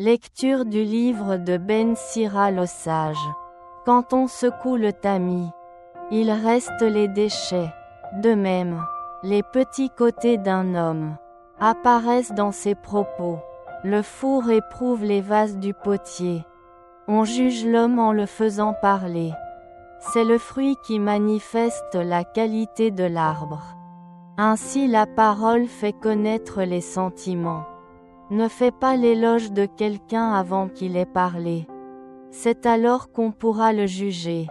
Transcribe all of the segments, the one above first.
Lecture du livre de Ben Sira le sage. Quand on secoue le tamis, il reste les déchets. De même, les petits côtés d'un homme apparaissent dans ses propos. Le four éprouve les vases du potier. On juge l'homme en le faisant parler. C'est le fruit qui manifeste la qualité de l'arbre. Ainsi la parole fait connaître les sentiments. Ne fais pas l'éloge de quelqu'un avant qu'il ait parlé. C'est alors qu'on pourra le juger.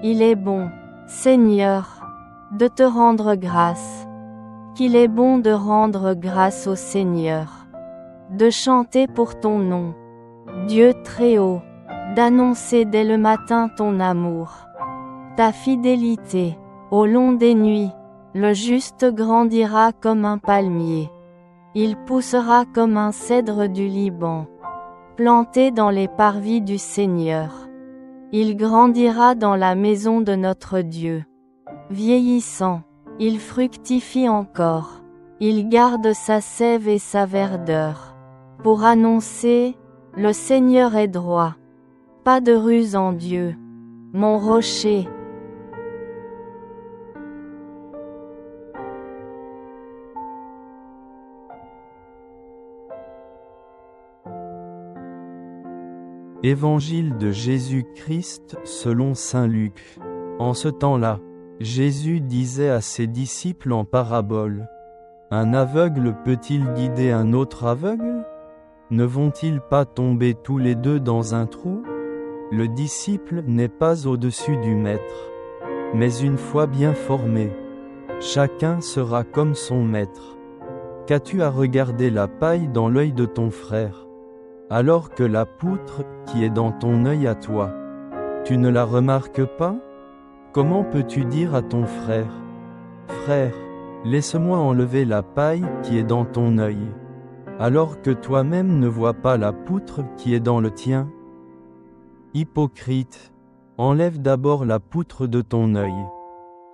Il est bon, Seigneur, de te rendre grâce. Qu'il est bon de rendre grâce au Seigneur. De chanter pour ton nom, Dieu très haut, d'annoncer dès le matin ton amour. Ta fidélité, au long des nuits, le juste grandira comme un palmier. Il poussera comme un cèdre du Liban, planté dans les parvis du Seigneur. Il grandira dans la maison de notre Dieu. Vieillissant, il fructifie encore. Il garde sa sève et sa verdeur. Pour annoncer, le Seigneur est droit. Pas de ruse en Dieu. Mon rocher. Évangile de Jésus-Christ selon saint Luc. En ce temps-là, Jésus disait à ses disciples en parabole: Un aveugle peut-il guider un autre aveugle? Ne vont-ils pas tomber tous les deux dans un trou? Le disciple n'est pas au-dessus du maître, mais une fois bien formé, chacun sera comme son maître. Qu'as-tu à regarder la paille dans l'œil de ton frère, alors que la poutre qui est dans ton œil à toi, tu ne la remarques pas? Comment peux-tu dire à ton frère: Frère, laisse-moi enlever la paille qui est dans ton œil, alors que toi-même ne vois pas la poutre qui est dans le tien? Hypocrite, enlève d'abord la poutre de ton œil,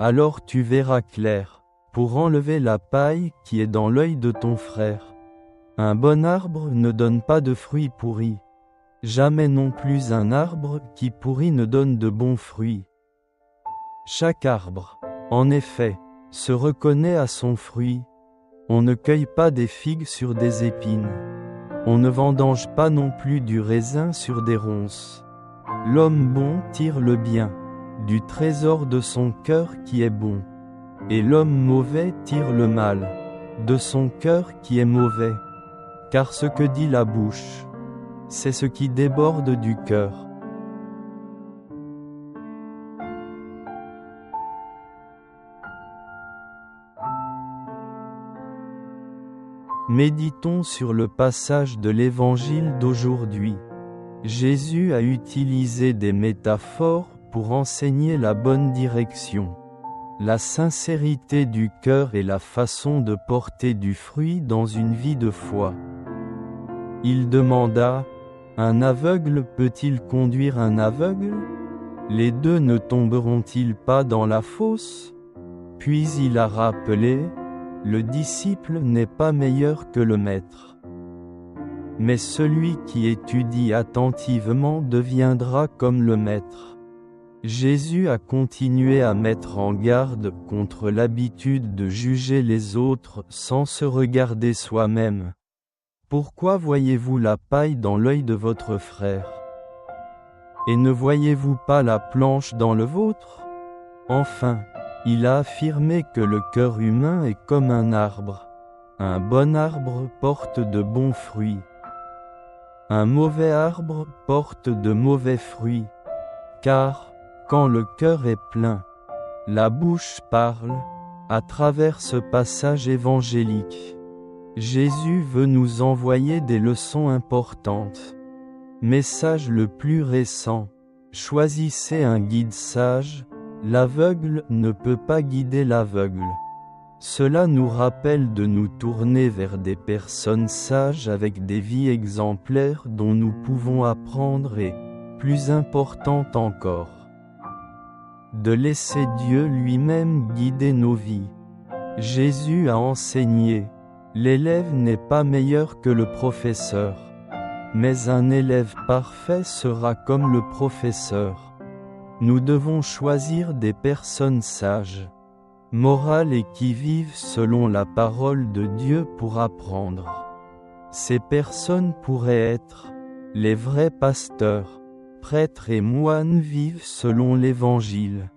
alors tu verras clair, pour enlever la paille qui est dans l'œil de ton frère. Un bon arbre ne donne pas de fruits pourris. Jamais non plus un arbre qui pourrit ne donne de bons fruits. Chaque arbre, en effet, se reconnaît à son fruit. On ne cueille pas des figues sur des épines. On ne vendange pas non plus du raisin sur des ronces. L'homme bon tire le bien, du trésor de son cœur qui est bon. Et l'homme mauvais tire le mal, de son cœur qui est mauvais. Car ce que dit la bouche, c'est ce qui déborde du cœur. Méditons sur le passage de l'Évangile d'aujourd'hui. Jésus a utilisé des métaphores pour enseigner la bonne direction, la sincérité du cœur et la façon de porter du fruit dans une vie de foi. Il demanda: Un aveugle peut-il conduire un aveugle? Les deux ne tomberont-ils pas dans la fosse? Puis il a rappelé: Le disciple n'est pas meilleur que le maître. Mais celui qui étudie attentivement deviendra comme le maître. Jésus a continué à mettre en garde contre l'habitude de juger les autres sans se regarder soi-même. Pourquoi voyez-vous la paille dans l'œil de votre frère? Et ne voyez-vous pas la planche dans le vôtre? Enfin, il a affirmé que le cœur humain est comme un arbre. Un bon arbre porte de bons fruits. Un mauvais arbre porte de mauvais fruits. Car, quand le cœur est plein, la bouche parle. À travers ce passage évangélique, Jésus veut nous envoyer des leçons importantes. Message le plus récent: choisissez un guide sage. L'aveugle ne peut pas guider l'aveugle. Cela nous rappelle de nous tourner vers des personnes sages avec des vies exemplaires dont nous pouvons apprendre et, plus importante encore. De laisser Dieu lui-même guider nos vies. Jésus a enseigné, l'élève n'est pas meilleur que le professeur, mais un élève parfait sera comme le professeur. Nous devons choisir des personnes sages, morales et qui vivent selon la parole de Dieu pour apprendre. Ces personnes pourraient être les vrais pasteurs, prêtres et moines vivent selon l'Évangile.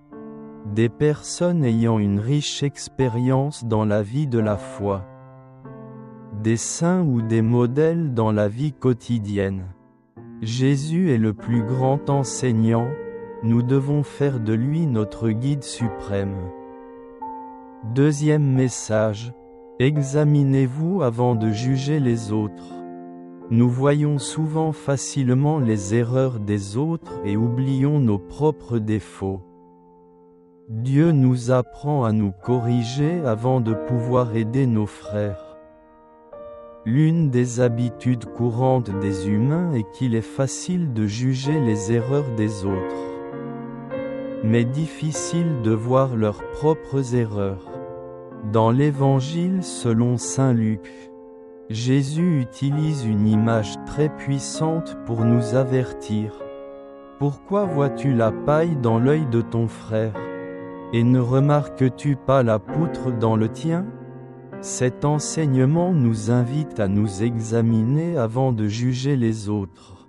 Des personnes ayant une riche expérience dans la vie de la foi. Des saints ou des modèles dans la vie quotidienne. Jésus est le plus grand enseignant, nous devons faire de lui notre guide suprême. Deuxième message, examinez-vous avant de juger les autres. Nous voyons souvent facilement les erreurs des autres et oublions nos propres défauts. Dieu nous apprend à nous corriger avant de pouvoir aider nos frères. L'une des habitudes courantes des humains est qu'il est facile de juger les erreurs des autres, mais difficile de voir leurs propres erreurs. Dans l'Évangile selon saint Luc, Jésus utilise une image très puissante pour nous avertir. Pourquoi vois-tu la paille dans l'œil de ton frère, et ne remarques-tu pas la poutre dans le tien? Cet enseignement nous invite à nous examiner avant de juger les autres.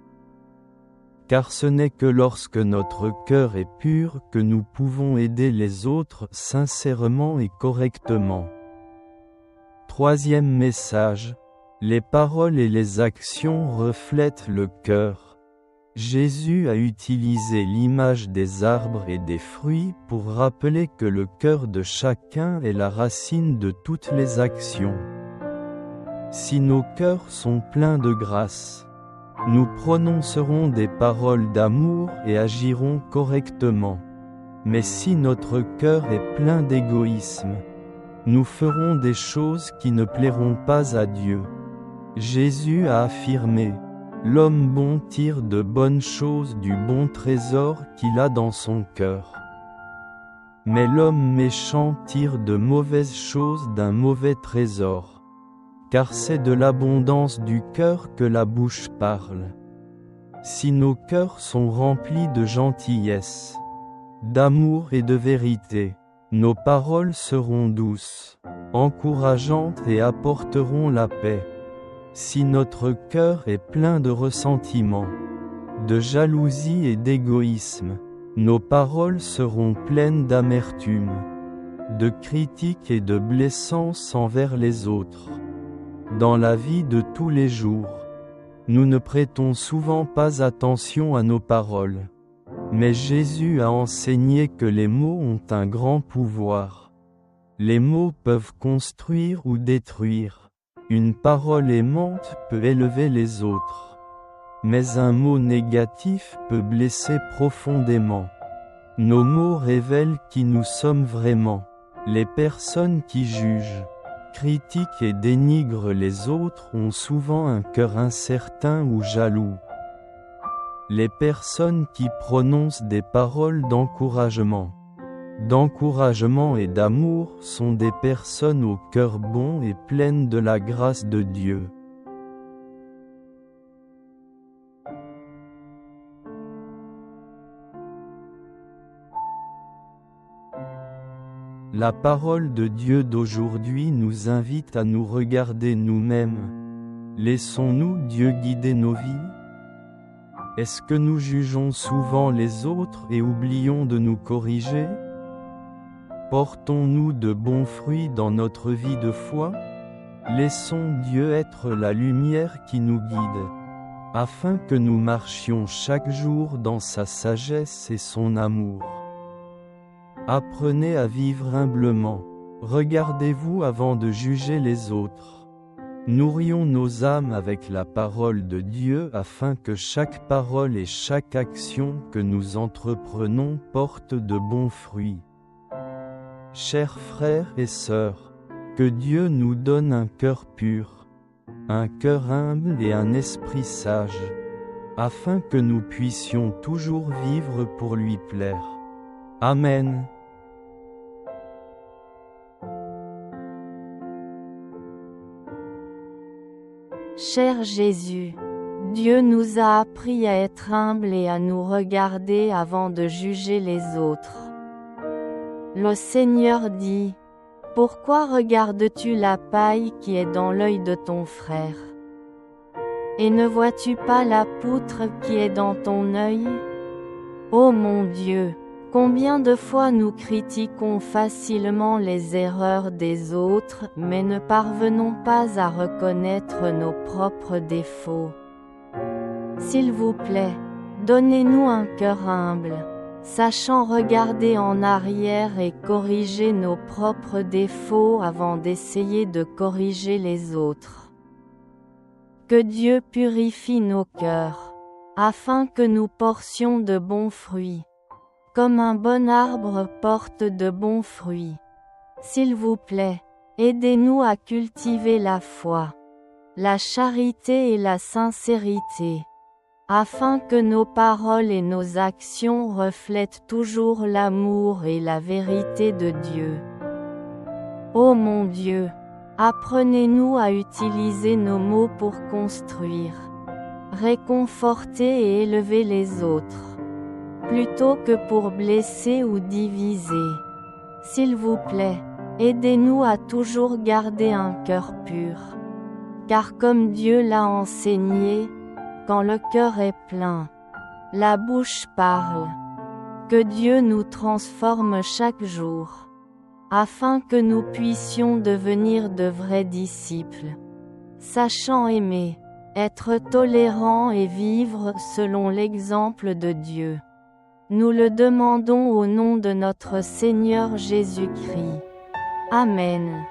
Car ce n'est que lorsque notre cœur est pur que nous pouvons aider les autres sincèrement et correctement. Troisième message, les paroles et les actions reflètent le cœur. Jésus a utilisé l'image des arbres et des fruits pour rappeler que le cœur de chacun est la racine de toutes les actions. Si nos cœurs sont pleins de grâce, nous prononcerons des paroles d'amour et agirons correctement. Mais si notre cœur est plein d'égoïsme, nous ferons des choses qui ne plairont pas à Dieu. Jésus a affirmé, « L'homme bon tire de bonnes choses du bon trésor qu'il a dans son cœur. Mais l'homme méchant tire de mauvaises choses d'un mauvais trésor. Car c'est de l'abondance du cœur que la bouche parle. » Si nos cœurs sont remplis de gentillesse, d'amour et de vérité, nos paroles seront douces, encourageantes et apporteront la paix. Si notre cœur est plein de ressentiment, de jalousie et d'égoïsme, nos paroles seront pleines d'amertume, de critiques et de blessances envers les autres. Dans la vie de tous les jours, nous ne prêtons souvent pas attention à nos paroles. Mais Jésus a enseigné que les mots ont un grand pouvoir. Les mots peuvent construire ou détruire. Une parole aimante peut élever les autres. Mais un mot négatif peut blesser profondément. Nos mots révèlent qui nous sommes vraiment. Les personnes qui jugent, critiquent et dénigrent les autres ont souvent un cœur incertain ou jaloux. Les personnes qui prononcent des paroles d'encouragement et d'amour sont des personnes au cœur bon et pleines de la grâce de Dieu. La parole de Dieu d'aujourd'hui nous invite à nous regarder nous-mêmes. Laissons-nous Dieu guider nos vies? Est-ce que nous jugeons souvent les autres et oublions de nous corriger? Portons-nous de bons fruits dans notre vie de foi? Laissons Dieu être la lumière qui nous guide, afin que nous marchions chaque jour dans sa sagesse et son amour. Apprenez à vivre humblement, regardez-vous avant de juger les autres. Nourrions nos âmes avec la parole de Dieu afin que chaque parole et chaque action que nous entreprenons portent de bons fruits. Chers frères et sœurs, que Dieu nous donne un cœur pur, un cœur humble et un esprit sage. afin que nous puissions toujours vivre pour lui plaire. Amen. Cher Jésus, Dieu nous a appris à être humbles et à nous regarder avant de juger les autres. Le Seigneur dit, « Pourquoi regardes-tu la paille qui est dans l'œil de ton frère? Et ne vois-tu pas la poutre qui est dans ton œil? Ô mon Dieu, combien de fois nous critiquons facilement les erreurs des autres mais ne parvenons pas à reconnaître nos propres défauts. S'il vous plaît, donnez-nous un cœur humble, sachant regarder en arrière et corriger nos propres défauts avant d'essayer de corriger les autres. Que Dieu purifie nos cœurs, afin que nous portions de bons fruits, comme un bon arbre porte de bons fruits. S'il vous plaît, aidez-nous à cultiver la foi, la charité et la sincérité, afin que nos paroles et nos actions reflètent toujours l'amour et la vérité de Dieu. Ô mon Dieu, apprenez-nous à utiliser nos mots pour construire, réconforter et élever les autres, plutôt que pour blesser ou diviser. S'il vous plaît, aidez-nous à toujours garder un cœur pur, car comme Dieu l'a enseigné, quand le cœur est plein, la bouche parle. Que Dieu nous transforme chaque jour, afin que nous puissions devenir de vrais disciples, sachant aimer, être tolérants et vivre selon l'exemple de Dieu. Nous le demandons au nom de notre Seigneur Jésus-Christ. Amen.